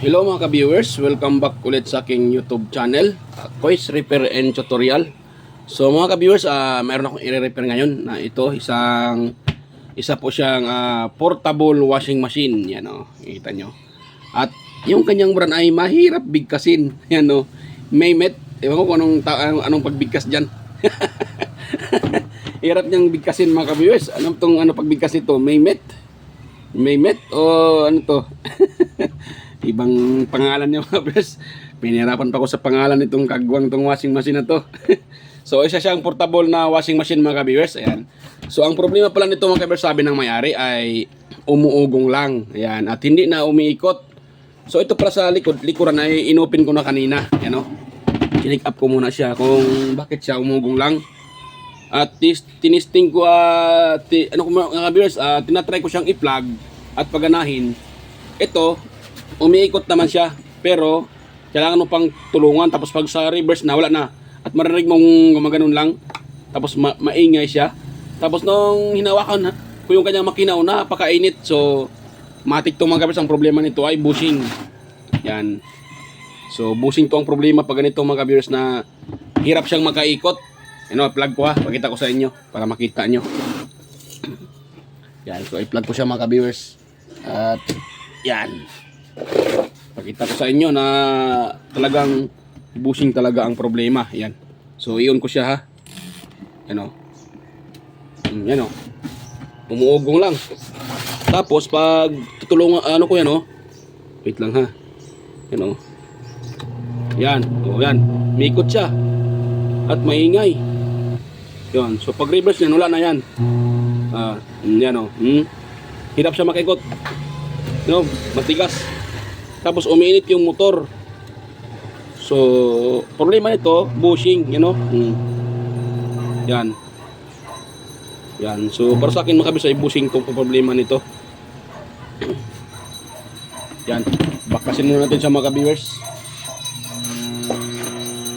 Hello mga ka-viewers, welcome back ulit sa aking YouTube channel, Kois Repair and Tutorial. So mga ka-viewers, mayroon akong i-repair ngayon na ito, isa po siyang portable washing machine. Yan o, kita nyo. At yung kanyang brand ay mahirap bigkasin. Yan o, Maymet. Ewan ko kung anong pagbigkas dyan. Hirap niyang bigkasin mga ka-viewers. Ano pagbigkas nito? Maymet o ano to? Ibang pangalan niya mga viewers. Pinahirapan pa ko sa pangalan nitong kagwang tong washing machine na to. So isa siyang portable na washing machine mga viewers. Ayan. So ang problema pala nito mga viewers, sabi ng may-ari ay umuugong lang. Ayan. At hindi na umiikot. So ito pala sa likuran ay inopen ko na kanina. Ayan o. Chinik up ko muna siya kung bakit siya umugong lang. At tinisting ko mga viewers, tinatry ko siyang i-plug at paganahin. Ito umiikot naman siya, pero kailangan mo pang tulungan. Tapos pag sa reverse na, wala na. At marinig mong gumaganon lang. Tapos maingay siya. Tapos nung hinawakan ko yung kanyang makina, napakainit. So matik to mga kabers. Ang problema nito ay bushing. Yan. So bushing to ang problema pag ganito mga kabers, na hirap siyang makaikot. Plug ko ha. Pakita ko sa inyo para makita nyo. Yan. So i-plug ko siya mga kabers. At yan. Pakita ko sa inyo na talagang bushing talaga ang problema. Yan. So i-on ko siya ha. Yan o. Yan o. Umuugong lang. Tapos pag tutulungan ko yan o. Wait lang ha. Yan o. Yan. O yan. Mikot siya. At maingay. Yan. So pag reverse yan, wala na yan. Yan o. Hirap siya makikot. Matigas. Tapos umiinit yung motor. So problema nito, bushing, Yan. Yan. So para sa akin mga kabis ay bushing tong problema nito. Yan. Bakasin muna natin siya mga ka-viewers.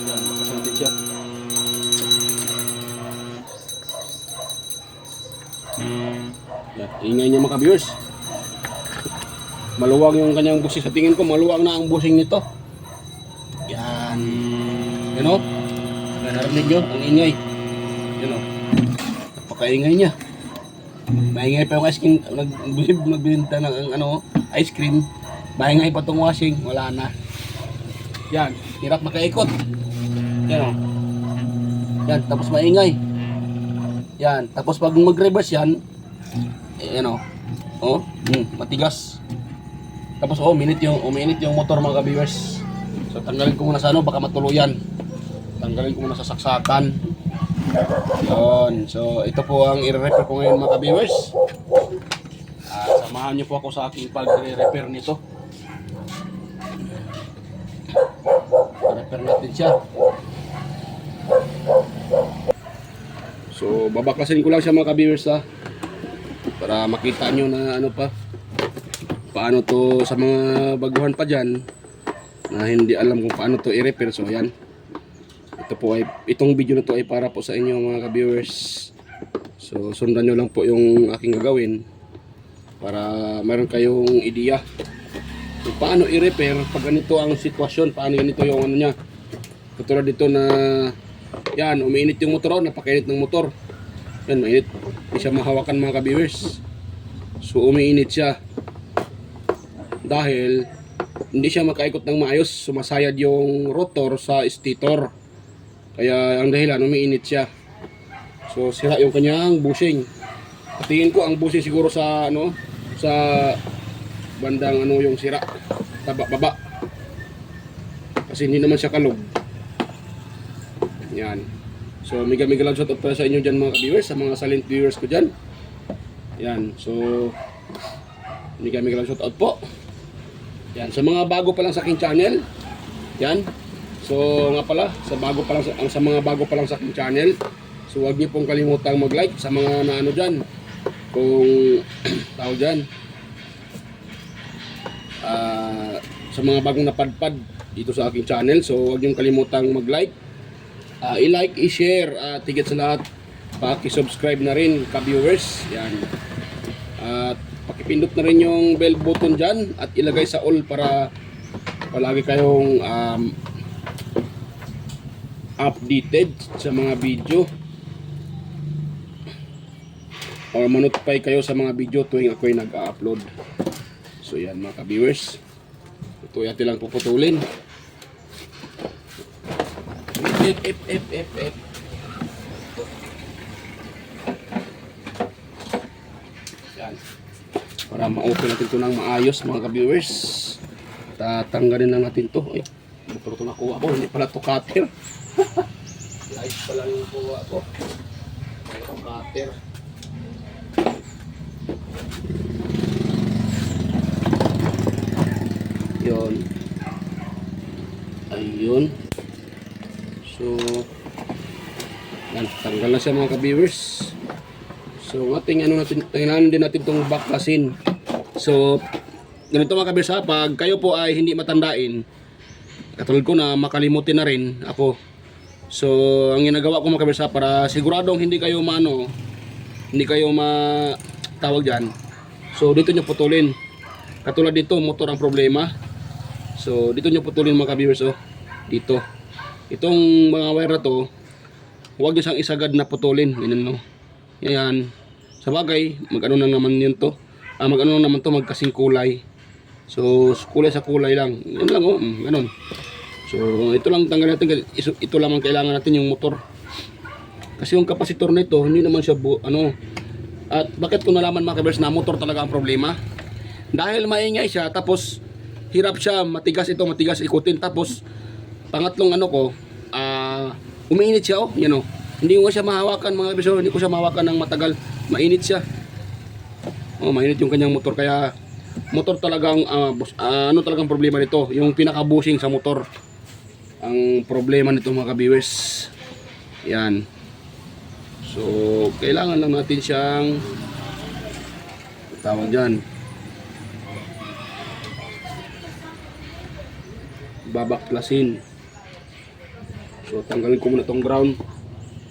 Yan, bakasin natin siya. Yan, ingay niya mga ka-viewers. Maluwag yung kanyang bushing. Sa tingin ko maluwag na ang bushing nito. Yan. Yan o. Narinig nyo ang ingay. Yan o. Napakaingay niya. Maingay pa yung ice cream. Nagbibinta ng ice cream. Maingay pa itong washing. Wala na. Yan. Hirap makaikot. Yan o. Yan. Tapos maingay. Yan. Tapos pag mag-reverse yan. Yan o. Matigas. Tapos uminit yung motor mga ka-viewers. So tanggalin ko muna sa baka matuluyan. Tanggalin ko muna sa saksakan. Yun. So ito po ang i-repair ko ngayon mga ka-viewers. Samahan niyo po ako sa aking pag-repair nito. Repair natin siya. So babaklasin ko lang siya mga ka-viewers para makita nyo na paano to sa mga baguhan pa dyan na hindi alam kung paano to i-repair. So yan, itong video na to ay para po sa inyo mga ka-viewers. So sundan nyo lang po yung aking gagawin para meron kayong ideya kung paano i-repair pag ganito ang sitwasyon, paano ganito yung niya. Katulad dito na yan, umiinit yung motor, napakainit ng motor. Yan, mainit, hindi siya mahawakan mga ka-viewers. So umiinit siya dahil hindi siya makaikot ng maayos, sumasayad yung rotor sa stator. Kaya ang dahilan, umiinit siya. So sira yung kanyang bushing. Tingin ko ang bushing siguro sa sa bandang yung sira, baba. Kasi hindi naman siya kalog. Yan. So mega lang shoutout para sa inyo dyan mga viewers, sa mga silent viewers ko dyan. Yan. So mega lang shoutout po. Yan, sa mga bago pa lang sa aking channel. Yan. So nga pala, sa mga bago pa lang sa aking channel. So huwag niyo pong kalimutang mag-like sa mga dyan. Kung tao dyan. Sa mga bagong napadpad dito sa aking channel. So huwag niyo kalimutang mag-like. I-like, i-share, at higit sa lahat, paki-subscribe na rin ka-viewers. Yan. At pakipindot na rin yung bell button dyan at ilagay sa all para palagi kayong updated sa mga video or manotify kayo sa mga video tuwing ako'y nag-upload. So yan mga ka-viewers, ito yati lang puputulin. Yan, para ma-open natin ito ng maayos mga ka-viewers. Tatanggalin lang natin ito. Ay, motor ito nakuha ko, hindi pala ito cutter. Light pala yung nakuha ko. Ito cutter. Yun. Ayun. So, yan, tanggal na siya mga ka-viewers. So, tingnan din natin itong baklasin. So, ganito mga ka-viewers ha, pag kayo po ay hindi matandain, katulad ko na makalimutin na rin ako. So, ang ginagawa ko mga ka-viewers ha, para siguradong hindi kayo hindi kayo matawag dyan. So, dito nyo putulin. Katulad dito, motor ang problema. So, dito nyo putulin mga ka-viewers oh. Dito. Itong mga wire na to, huwag nyo siyang isagad na putulin. Ganyan no. Yan. Sa bagay, mag-ano na naman yun to. Mag-ano na naman to, magkasing kulay. So, kulay sa kulay lang. Yan lang oh. Ganon. So, ito lang tanggal natin. Ito lang ang kailangan natin yung motor. Kasi yung kapasitor nito, hindi naman siya at bakit ko nalaman mga ka-viewers na motor talaga ang problema? Dahil maingay siya, tapos hirap siya, matigas ikutin. Tapos, pangatlong umiinit siya oh, yan oh. Hindi ko siya mahawakan mga ka-viewers, hindi ko siya mahawakan ng matagal. Mainit siya. Oh, mainit yung kanyang motor, kaya motor talagang talagang problema nito, yung pinaka-bushing sa motor. Ang problema nito mga ka-viewers. Yan. So, kailangan lang natin siyang tawag dyan, babaklasin. So, tanggalin ko muna itong ground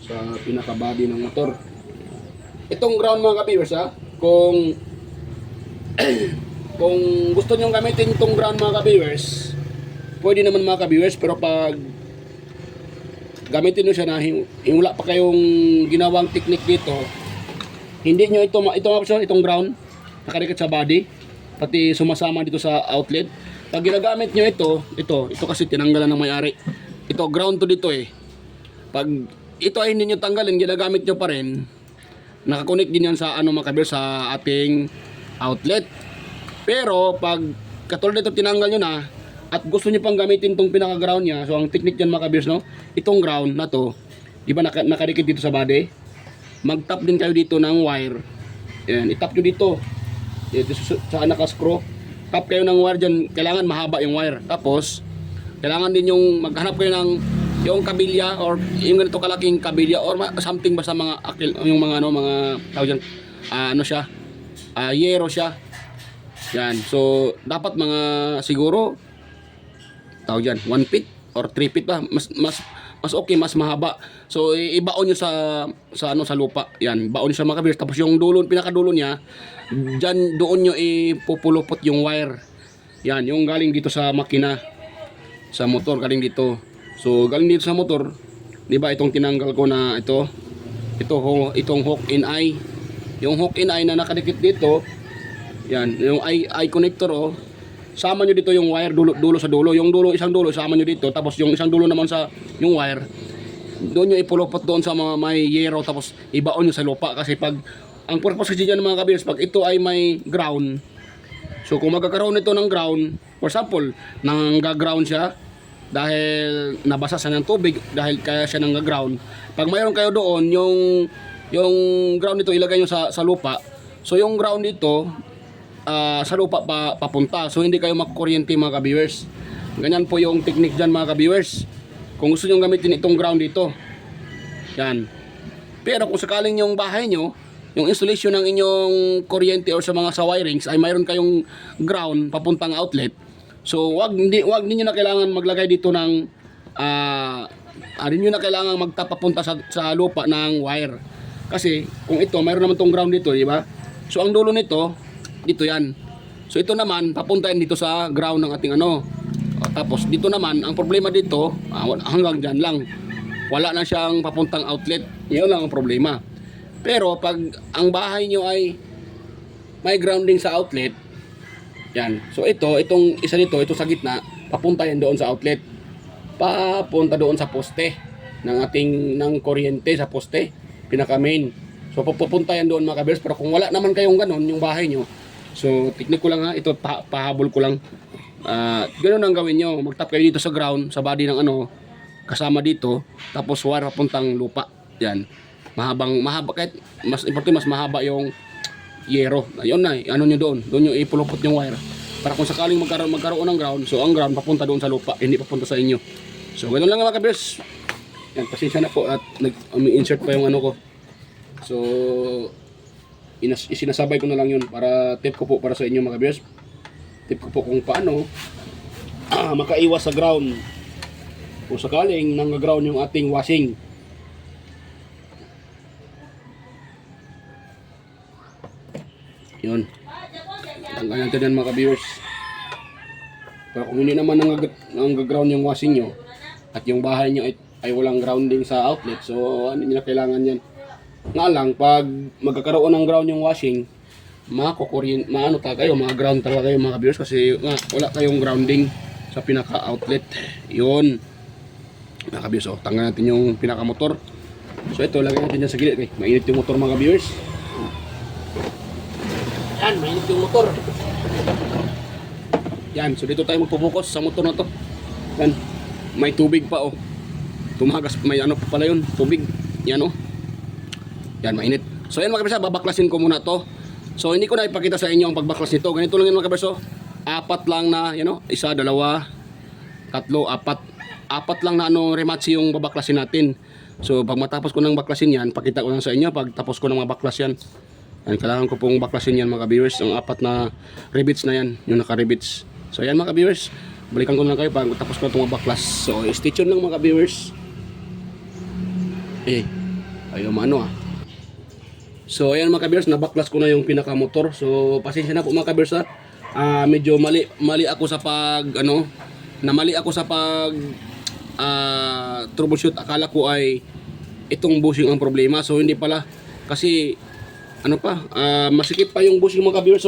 sa pinaka-body ng motor. Itong ground mga ka-viewers ha, kung gusto nyo gamitin itong ground mga ka-viewers, pwede naman mga ka-viewers, pero pag gamitin nyo siya na wala pa kayong ginawang technique dito, hindi nyo itong ground nakadikit sa body, pati sumasama dito sa outlet. Pag ginagamit nyo ito kasi tinanggalan ng may-ari. Ito ground to dito eh. Pag ito ay hindi nyo tanggalin, ginagamit nyo pa rin, nakakonek din yan sa mga ka-viewers, sa ating outlet. Pero pag katulad ito tinanggal nyo na at gusto nyo pang gamitin itong pinaka-ground nya, so ang technique yan mga ka-viewers no, itong ground na to, di ba nakadikit dito sa body, mag-tap din kayo dito ng wire. Yan, itap nyo dito sa naka-screw, tap kayo ng wire dyan. Kailangan mahaba yung wire. Tapos kailangan din yung maghanap kayo ng yung kabilya, or yung ganito kalaking kabilya, or something basta mga akil, yung mga mga tawag dyan, siya, yero siya. Yan, so dapat mga siguro tawag dyan 1 feet or 3 feet pa, mas okay, mas mahaba. So ibaon nyo sa lupa. Yan, baon nyo sa mga ka-viewers. Tapos yung dulo, pinakadulo niya, doon nyo ipupulupot yung wire. Yan, yung galing dito sa makina, sa motor, galing dito. So galing dito sa motor, di ba itong tinanggal ko na itong hook in eye. Yung hook in eye na nakadikit dito, yan, yung eye connector oh. Sama nyo dito yung wire dulo sa dulo. Yung isang dulo sama nyo dito, tapos yung isang dulo naman sa yung wire, doon nyo ipulupot doon sa mga may yero, tapos ibaon nyo sa lupa. Kasi pag ang purpose kasi dyan mga ka-viewers, pag ito ay may ground, so kung magkakaroon ito ng ground, for example, nang-ground siya dahil nabasa siya ng tubig, dahil kaya siya nang-ground, pag mayroon kayo doon yung ground nito, ilagay nyo sa lupa. So yung ground dito sa lupa papunta, so hindi kayo makukuryente mga ka-viewers. Ganyan po yung technique dyan mga ka-viewers, kung gusto nyo gamitin itong ground dito. Yan. Pero kung sakaling yung bahay nyo, yung installation ng inyong kuryente or sa mga sa wirings ay mayroon kayong ground papuntang outlet, so wag niyo na kailangan maglagay dito ng hindi nyo na kailangan magtapapunta sa lupa ng wire. Kasi kung ito mayroon naman tong ground dito, di ba? So ang dulo nito dito yan. So ito naman papunta yan dito sa ground ng ating Tapos dito naman, ang problema dito, hanggang dyan lang. Wala na siyang papuntang outlet. Yun lang ang problema. Pero pag ang bahay nyo ay may grounding sa outlet, yan. So itong isa nito, ito sa gitna, papunta yan doon sa outlet. Papunta doon sa poste ng kuryente sa poste, pinaka main. So pupunta yan doon mga kabiyers. Pero kung wala naman kayong ganon, yung bahay nyo, so technique ko lang ha, ito pahabol ko lang. Ganun ang gawin nyo. Magtap kayo dito sa ground, sa body ng kasama dito, tapos wire papuntang lupa. Yan. Mahaba, kahit mas importante, mas mahaba yung yero. Ayun na, ano nyo doon nyo ipulupot yung wire. Para kung sakaling magkaroon ng ground, so ang ground papunta doon sa lupa, hindi papunta sa inyo. So ganun lang mga kabiyers. Yan, pasensya na po at insert pa yung ko. So isinasabay ko na lang yun para tip ko po para sa inyo mga kabiyers. Tip ko po kung paano makaiwas sa ground kung sakaling nang-ground yung ating washing. Yun. Tanggalin natin yan mga ka-viewers. Pero kung hindi naman nang-ground yung washing nyo at yung bahay nyo ay walang grounding sa outlet, so hindi na kailangan yan. Nga lang, pag magkakaroon ng ground yung washing, maano talaga kayo, mga-ground talaga kayo mga ka-viewers kasi wala kayong grounding sa pinaka-outlet. Yun. Mga ka-viewers, tanggalin natin yung pinaka-motor. So ito, lagay natin dyan sa gilid. Okay? Mainit yung motor mga ka-viewers. Yan, mainit yung motor. Yan, so dito tayo magpo-focus sa motor na to. Yan, may tubig pa tumagas, may pa pala yun, tubig. Yan yan, mainit. So yan mga kabisa, babaklasin ko muna to. So hindi ko na ipakita sa inyo ang pagbaklas nito. Ganito lang yun mga kabisa. Apat lang na, isa, dalawa, tatlo, apat lang na rematch yung babaklasin natin. So pag matapos ko nang baklasin yan, pakita ko lang sa inyo pag tapos ko nang mabaklas yan. Yan, kailangan ko pong baklasin yan mga viewers. Ang apat na rivets na yan, yung naka-rivets. So yan mga viewers, balikan ko na kayo pag tapos ko itong mabaklas. So stay tuned lang mga viewers. Ayaw maano So ayan mga viewers, nabaklas ko na yung pinaka-motor. So pasensya na po mga viewers medyo mali ako sa namali ako sa troubleshoot. Akala ko ay itong bushing ang problema. So hindi pala, kasi masikip pa yung bushing mga ka-viewers.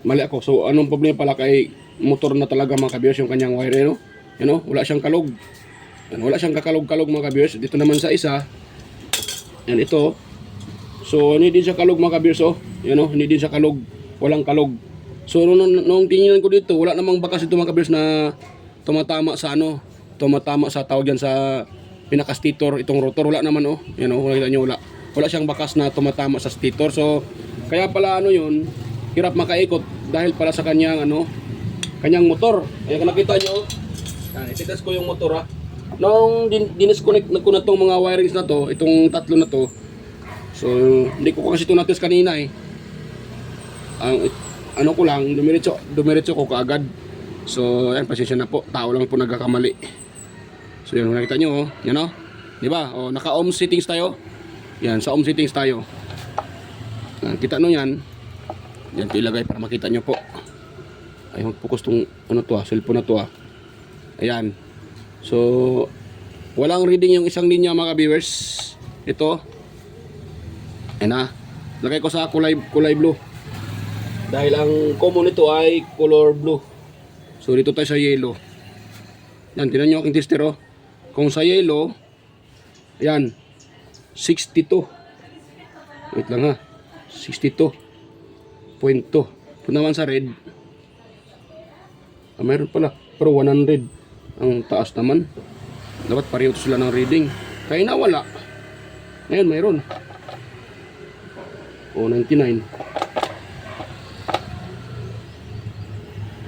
Mali ako. So anong problema pala, kay motor na talaga mga ka-viewers yung kanyang wire, wala siyang kalog. Wala siyang kakalog-kalog mga ka-viewers. Dito naman sa isa, yan ito. So hindi din siya kalog mga ka-viewers. Hindi din siya kalog, walang kalog. So nung tingnan ko dito, wala namang bakas ito mga ka-viewers na tumatama sa tawag yan sa pinaka-stator, itong rotor. Wala naman nakita nyo, wala siyang bakas na tumatama sa stator. So kaya pala yun, hirap makaikot dahil pala sa kanyang kanyang motor. Ayan, nakita nyo, ititas ko yung motor nung dinisconnect ko na tong mga wirings na to, itong tatlo na to. So hindi ko kasi ito natis kanina ang ko lang, dumiretso ko kaagad. So ayan, pasensya na po, tao lang po nagkakamali. So yun, nakita nyo yan diba? Naka-ohm settings tayo. Yan, sa ohm settings tayo. Kita yan. Yan ito ilagay para makita nyo po. Ay, mag-focus tong cellphone na to Ayan. So walang reading yung isang linya mga viewers. Ito. Ayan lagay ko sa kulay blue. Dahil ang common nito ay color blue. So dito tayo sa yellow. Yan, tingnan nyo aking tester Kung sa yellow, ayan, 62. Wait lang 62.2. Kung naman sa red, mayroon pala, pero 100 ang taas naman. Dapat pareho sila ng reading. Kaya nawala. Ngayon mayroon 99.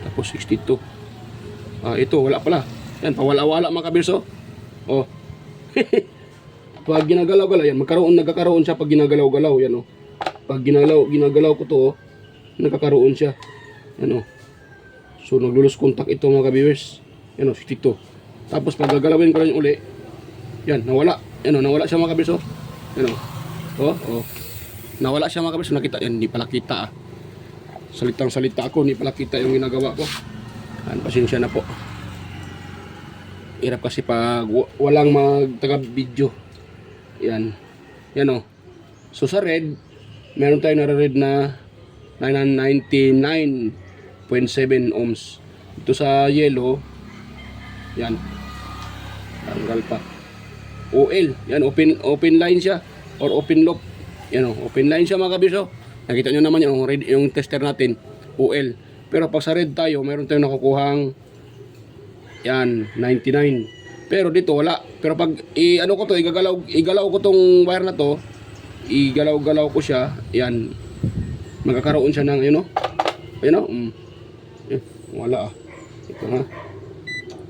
Tapos 62. Ito wala pala. Yan, pawala-wala mga kabirso. Pag ginagalaw-galaw yan, nagkakaroon siya pag ginagalaw-galaw yan Pag ginagalaw ko to nagkakaroon siya. Yan So naglulos contact ito mga ka-viewers. Yan 62. Tapos pag gagalawin ko lang yung uli, yan nawala. Nawala siya mga ka-viewers Yan nawala siya mga ka-viewers. Nakita yan, hindi pala kita Salitang salita ako, hindi pala kita yung ginagawa ko. Yan, pasensya na po. Hirap kasi pag walang magtaga-video. Yan. Yan o. So sa red, meron tayong nare-red na 99.7 ohms. Ito sa yellow, yan. Tanggal pa. OL, yan, open line siya or open loop. Yan o, open line siya mga kabis. Nakita nyo naman yung tester natin, OL. Pero pag sa red tayo, meron tayong nakukuhang yan, 99. Pero dito wala. Pero pag ano ko to, igalaw ko tong wire na to, igalaw-galaw ko siya, yan. Magkakaroon siya ng, yun o. Ayun o. Wala ah. Ito ha.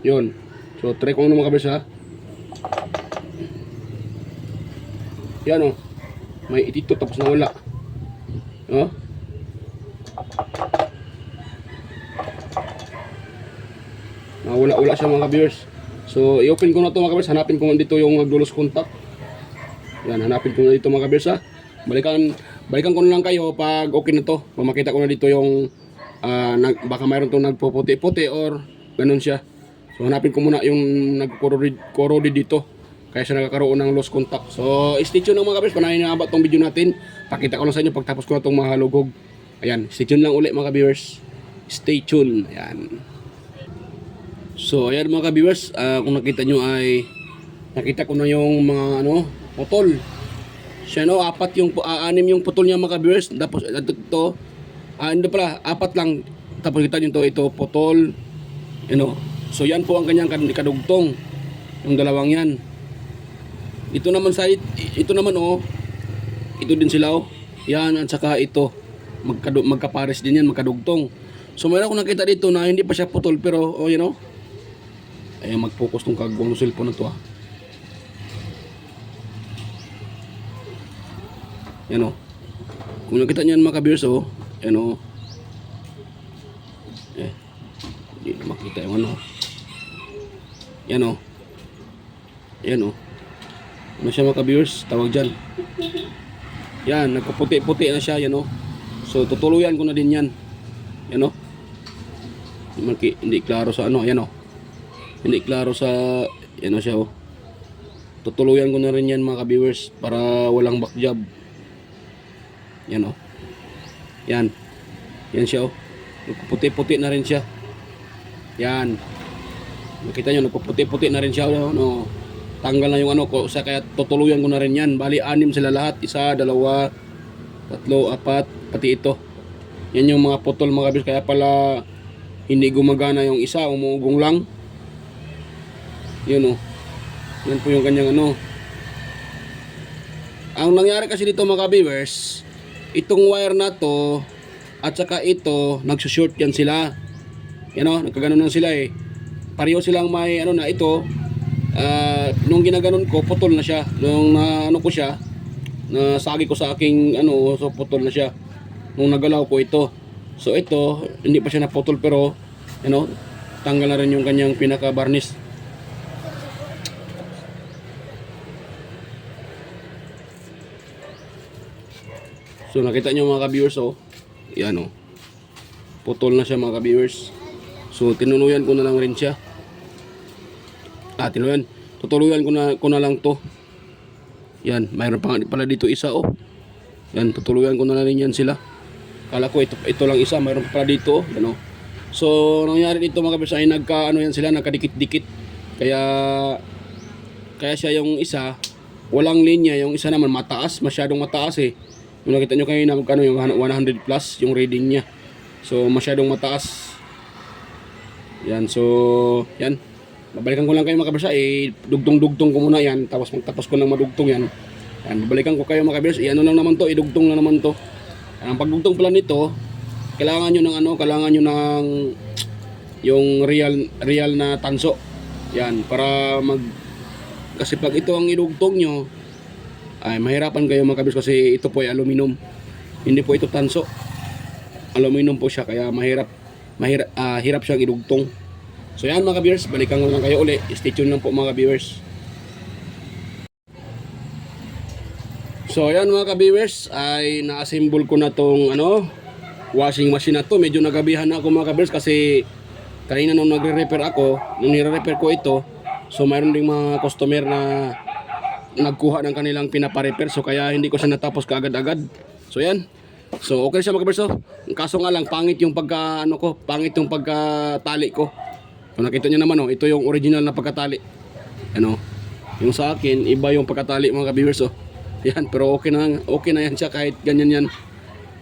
Yun. So, try ko naman kabis ha. Yan o. May itito tapos na wala. O. Wala siya mga viewers. So, i-open ko na ito mga viewers. Hanapin ko dito yung nagdulos contact. Yan, hanapin ko na dito mga viewers ha. Balikan ko na lang kayo pag okay na to. Pamakita ko na dito yung baka mayroon itong nagpuputi-puti or ganun siya. So, hanapin ko muna yung nagkorode dito. Kaya siya nagkakaroon ng lost contact. So, stay tuned lang mga viewers. Panahin na ba itong video natin. Pakita ko lang sa inyo pagtapos ko na itong mahalugog. Ayan, stay tuned lang ulit mga viewers. Stay tuned. Ayan. So ayan mga ka-viewers, kung nakita nyo ay nakita ko na yung mga putol. Siya anim yung putol niya mga ka-viewers. Tapos ito hindi pala, 4 lang. Tapos kita nyo ito putol. So yan po ang kanyang kadugtong. Yung dalawang yan. Ito naman ito din sila Yan at saka ito. Magkapares din yan, magkadugtong. So mayroon akong nakita dito na hindi pa siya putol pero ay mag-focus tong kagwang cellphone na to Yan kung nakita niyan mga ka-viewers yan hindi na makita yung yan ano siya mga ka-viewers, tawag dyan yan, nagpuputi-puti na siya so tutuluyan ko na din yan hindi klaro sa hindi klaro sa siya tutuluyan ko na rin yan mga ka-viewers para walang back job yan yan siya nagpuputi-puti na rin siya yan makita nyo nagpuputi-puti na rin siya tanggal na yung kaya tutuluyan ko na rin yan bali 6 sila lahat 1, 2, 3, 4 pati ito yan yung mga putol mga ka-viewers kaya pala hindi gumagana yung isa umugong lang yun yan po yung kanyang ang nangyari kasi dito mga ka-viewers itong wire na to at saka ito nagsushort yan sila nagkaganon na sila pareho silang may na ito nung ginaganon ko putol na siya nung ko siya nasagi ko sa aking so putol na siya nung nagalaw ko ito so ito hindi pa siya naputol pero tanggal na rin yung kanyang pinaka varnish. So nakita nyo mga ka-viewers yan putol na siya mga ka-viewers. So tinuluyan ko na lang rin siya. Tutuluyan ko na lang to. Yan, mayroon pa pala dito isa Yan, tutuluyan ko na lang rin yan sila. Kala ko ito lang isa, mayroon pa pala dito So nangyari dito mga ka-viewers ay yan sila, nagkadikit-dikit. Kaya siya yung isa walang linya, yung isa naman mataas, masyadong mataas Yung nakita nyo kanina magkano yung 100 plus yung reading niya. So masyadong mataas. Yan, so yan. Babalikan ko lang kayo mga ka-viewers dugtong-dugtong ko muna yan. Tapos magtapos ko ng madugtong yan. Yan, babalikan ko kayo mga ka-viewers. Lang naman to, idugtong lang naman to. Ang pagdugtong pala nito, kailangan nyo ng yung real na tanso. Yan, para kasi pag ito ang idugtong nyo ay mahirapan kayo mga ka-viewers kasi ito po ay aluminum. Hindi po ito tanso. Aluminum po siya kaya hirap siyang idugtong. So yan mga ka-viewers, balikan ko lang kayo uli. Stay tuned lang po mga ka-viewers. So yan mga ka-viewers, ay na-assemble ko na tong washing machine na to. Medyo nagabihan na ako mga ka-viewers kasi kanina nung nagre-repair ako, nung nire-repair ko ito, so mayroon ding mga customer na nagkuha ng kanilang pinapa-repair, so kaya hindi ko siya natapos kaagad-agad. So yan. So okay siya mga kaberso. Kaso nga lang pangit yung pagka pangit yung pagkatali ko. So nakita niyo naman ito yung original na pagkatali. Yung sa akin iba yung pagkatali mga kaberso. Yan, pero okay na yan siya kahit ganyan yan.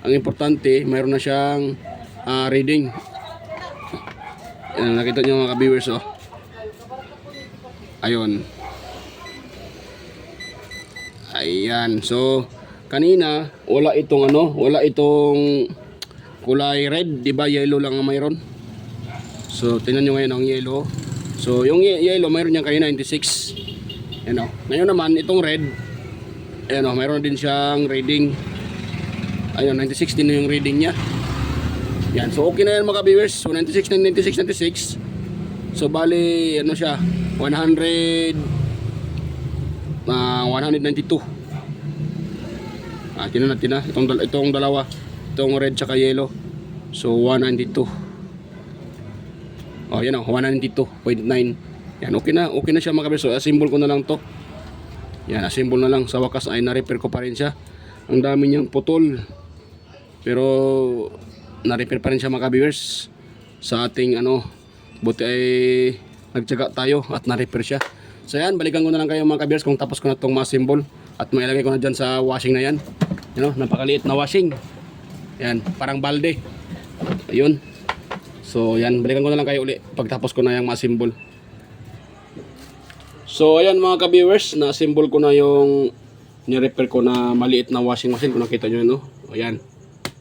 Ang importante, mayroon na siyang reading. Yan, nakita niyo mga ka-viewers Ayun. Ayan. So, kanina wala itong kulay red, 'di ba? Yellow lang ang mayroon. So, tingnan niyo ngayon ang yellow. So, yung yellow mayroon niya kanina 96. Ngayon naman itong red, mayroon din siyang reading. Ayun, 96 din yung reading niya. Yan, so okay na yan mga viewers. So 96. So bali siya 192. Tingnan natin itong dalawa, itong red tsaka yellow. So 192. Yan 192.9. Yan, okay na siya mga viewers. So assemble ko na lang to. Yan, assemble na lang. Sa wakas ay na-repair ko pa rin siya. Ang dami niyang putol, pero na-repair pa rin siya mga viewers. Sa ating buti ay nagtyaga tayo at na-repair siya. So yan, balikan ko na lang kayo mga viewers kung tapos ko na itong ma-assemble. At mailagay ko na dyan sa washing na yan. Napakaliit na washing. Yan, parang balde. Ayun. So yan, balikan ko na lang kayo uli pagtapos ko na yung ma-assemble. So ayan mga viewers, na-assemble ko na yung ni-repair ko na maliit na washing machine. Kung nakita nyo ayan.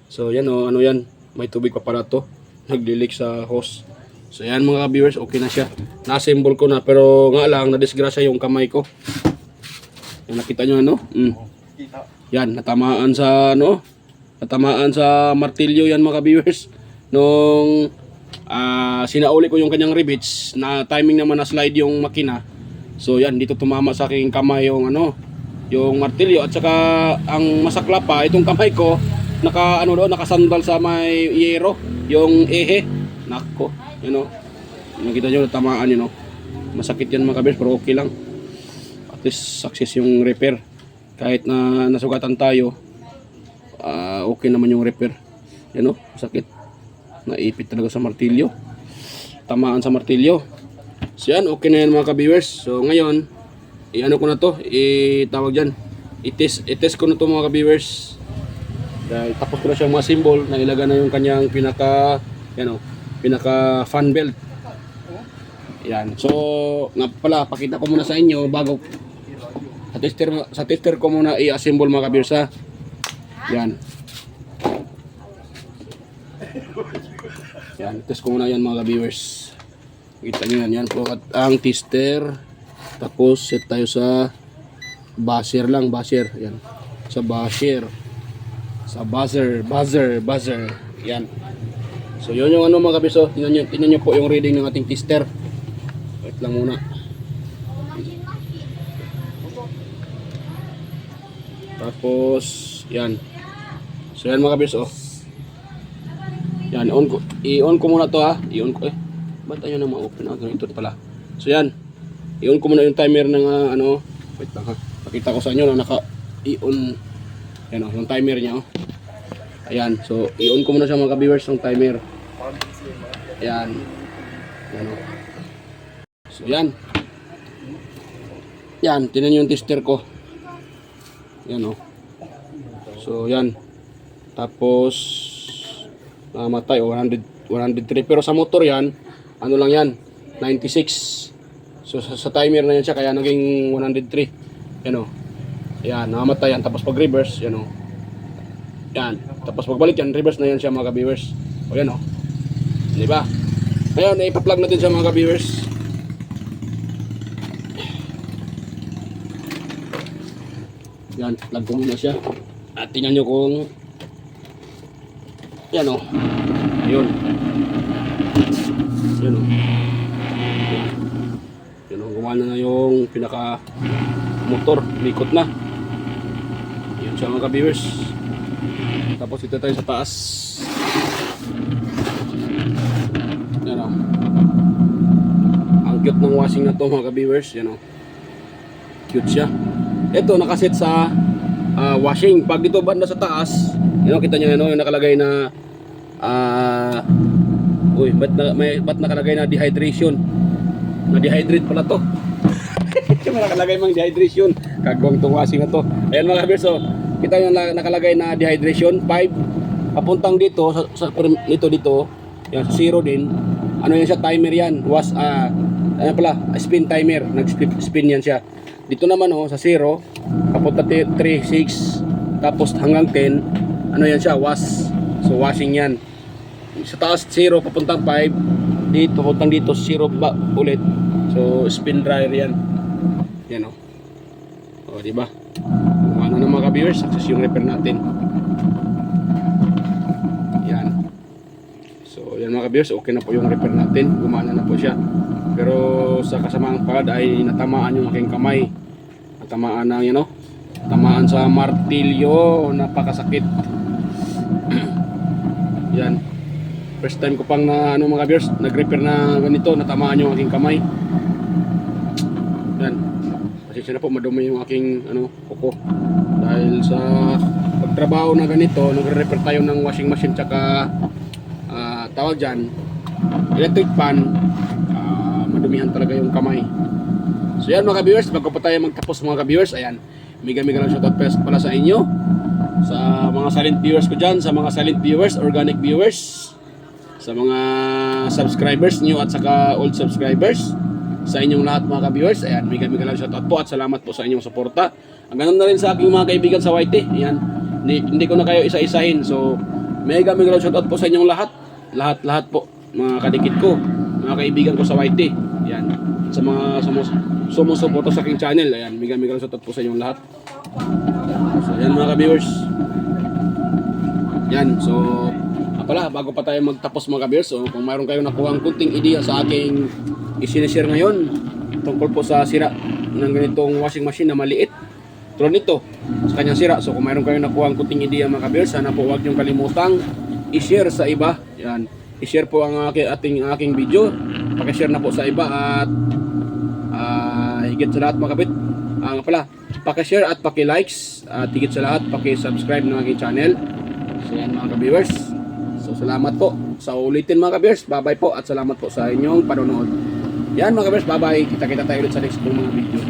So yan yan, may tubig pa pala to, nagli-leak sa hose. So yan mga viewers, okay na siya. Na-assemble ko na, pero nga lang nadisgrasya yung kamay ko. Yan, nakita nyo Yan, natamaan sa martilyo yan mga viewers. Nung sinauli ko yung kanyang rivets, na timing naman na slide yung makina. So yan, dito tumama sa aking kamay yung yung martilyo, at saka ang masakla pa itong kamay ko nakasandal sa may yero, yung ehe. Nako, nakita nyo tamaan masakit yan mga kabers, pero okay lang, at least success yung repair. Kahit na nasugatan tayo, okay naman yung repair. Masakit, naipit talaga sa martilyo, tamaan sa martilyo. So yan, okay na yan mga ka-viewers. So ngayon, ko na to, tawag dyan, i-test ko na to mga ka-viewers. Dahil tapos ko na siyang mga symbol, nailaga na yung kanyang pinaka fan belt. Yan. So nga pala, pakita ko muna sa inyo bago sa tester ko muna i-assemble mga ka-viewers ha. Yan. Yan, test ko muna yan mga ka-viewers. Kita nyo yan po ang tester. Tapos set tayo sa buzzer lang, yan. Sa buzzer. Yan. So yun yung mga kabiso, tingnan nyo po yung reading ng ating tester. Wait lang muna. Tapos yan. So yan mga kabiso. Yan, i-on ko muna to ha. I-on ko ba't tayo na ma-open? Ito pala. So yan. I-on ko muna yung timer ng wait lang ha. Pakita ko sa inyo na naka-i-on yung timer niya Ayan. So i-on ko muna siya mga viewers yung timer. Ayan. So yan. Yan, tingnan yung tester ko. Yan So yan. Tapos namatay 103, pero sa motor yan lang yan 96. So sa timer na yan siya, kaya naging 103. Ayan, namatay yan. Tapos pag reverse, yan. Tapos pagbalik yan, reverse na yan siya mga viewers. Di ba? Ngayon, ipa-plug natin siya mga viewers. Yan, plug ko muna siya. At tingnan nyo kung ayun. Gumana na yung pinaka motor, likot na. Yan siya mga viewers. Tapos ito tayo sa taas. cute ng washing na to mga ka-viewers. Yan o. Cute siya. Ito nakaset sa washing. Pag dito banda sa taas, kita nyo yung nakalagay na ba't nakalagay na dehydration? Na-dehydrate pala to. May nakalagay mang dehydration. Kagwang tong washing na to. Ayan mga ka-viewers, so kita nyo nakalagay na dehydration 5 papuntang dito sa dito yan sa 0 din. Ano yan siya, timer yan. Spin timer. Nag-spin yan siya. Dito naman sa 0 papunta 3, 6 tapos hanggang 10 ano yan siya, wash. So washing yan. Sa taas 0 papuntang 5 dito papuntang dito 0 ba ulit. So spin dryer yan. Yan di ba? Ano na mga ka-viewers, success yung repair natin. Yan. So yan mga ka-viewers, okay na po yung repair natin. Gumana na po siya. Pero sa kasamaang palad ay natamaan yung aking kamay. Natamaan ng tamaan sa martilyo. Napakasakit. Yan. First time ko pang na mga ka-viewers, nag-repair na ganito, natamaan yung aking kamay. Yan. Pasensya na po, madumi yung aking kuko. Dahil sa pagtrabaho na ganito, nagre-repair tayo ng washing machine tsaka tawag dyan, electric fan, madumihan talaga yung kamay. So yan mga ka-viewers, bago pa tayo magtapos mga ka-viewers, ayan, mega lang shoutout pala sa inyo, sa mga silent viewers ko dyan, sa mga silent viewers, organic viewers, sa mga subscribers new at saka old subscribers, sa inyong lahat mga ka-viewers, ayan, mega lang shoutout po at salamat po sa inyong suporta. Ang ganun na rin sa aking mga kaibigan sa YT, ayan, hindi ko na kayo isa-isahin, so mega lang shoutout po sa inyong lahat po, mga kadikit ko, mga kaibigan ko sa YT, ayan, sa mga sumusuporta sa aking channel, ayan, mega lang shoutout po sa inyong lahat. So ayan mga ka-viewers, yan, so bago pa tayo magtapos mga ka-viewers, so kung mayroon kayong nakuhang kunting ideya sa aking isinishare ngayon tungkol po sa sira ng ganitong washing machine na maliit tulad nito sa kanyang sira, so kung mayroon kayong nakuhang kunting ideya mga ka-viewers, sana po huwag niyong kalimutang i-share sa iba. Yan, i-share po ang aking video, paki-share na po sa iba at higit sa lahat mga kabit, paki-share at paki-likes at higit sa lahat paki-subscribe ng aking channel. So yan mga ka-viewers, so salamat po sa ulitin mga ka-viewers, bye bye po at salamat po sa inyong panonood. Yan mga ka-viewers, bye bye, kita tayo ulit sa next mga video.